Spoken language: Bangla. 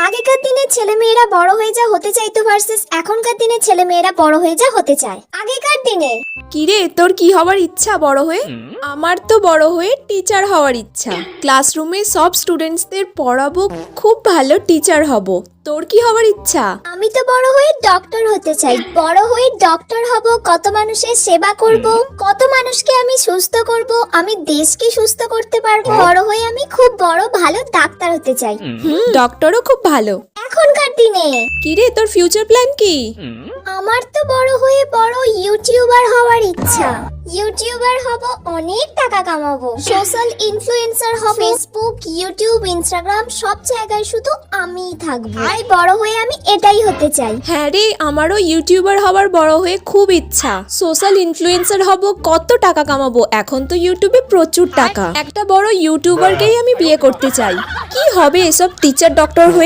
আগেকার দিনে ছেলেমেয়েরা বড় হয়ে যা হতে চাইতো ভার্সেস এখনকার দিনে ছেলেমেয়েরা বড় হয়ে যা হতে চায়। আগেকার দিনে কিরে তোর কি হওয়ার ইচ্ছা বড় হয়ে? আমার তো বড় হয়ে টিচার হওয়ার ইচ্ছা। ক্লাসরুমে সব স্টুডেন্টসদের পড়াবো, খুব ভালো টিচার হব। তোর কি হওয়ার ইচ্ছা? আমি তো বড় হয়ে ডক্টর হতে চাই। বড় হয়ে ডক্টর হব, কত মানুষের সেবা করব, কত মানুষকে আমি সুস্থ করব, আমি দেশকে সুস্থ করতে পারবো। বড় হয়ে আমি খুব বড় ভালো ডাক্তার হতে চাই। ডক্টরও খুব ভালো। এখনকার দিনে কিরে তোর ফিউচার প্ল্যান কি? আমার তো বড় হয়ে বড় ইউটিউবার হওয়ার ইচ্ছা। ইউটিউবার হব, অনেক টাকা কামাবো, সোশ্যাল ইনফ্লুয়েন্সার হব, ফেসবুক, ইউটিউব, ইনস্টাগ্রাম সব জায়গায় শুধু আমিই থাকবো। আর বড় হয়ে আমি এটাই হতে চাই। হ্যাঁ রে, আমারও ইউটিউবার হওয়ার বড় হয়ে খুব ইচ্ছা। সোশ্যাল ইনফ্লুয়েন্সার হব, কত টাকা কামাবো। এখন তো ইউটিউবে প্রচুর টাকা। একটা বড় ইউটিউবারকেই আমি বিয়ে করতে চাই। কি হবে এসব টিচার ডক্টর হয়ে?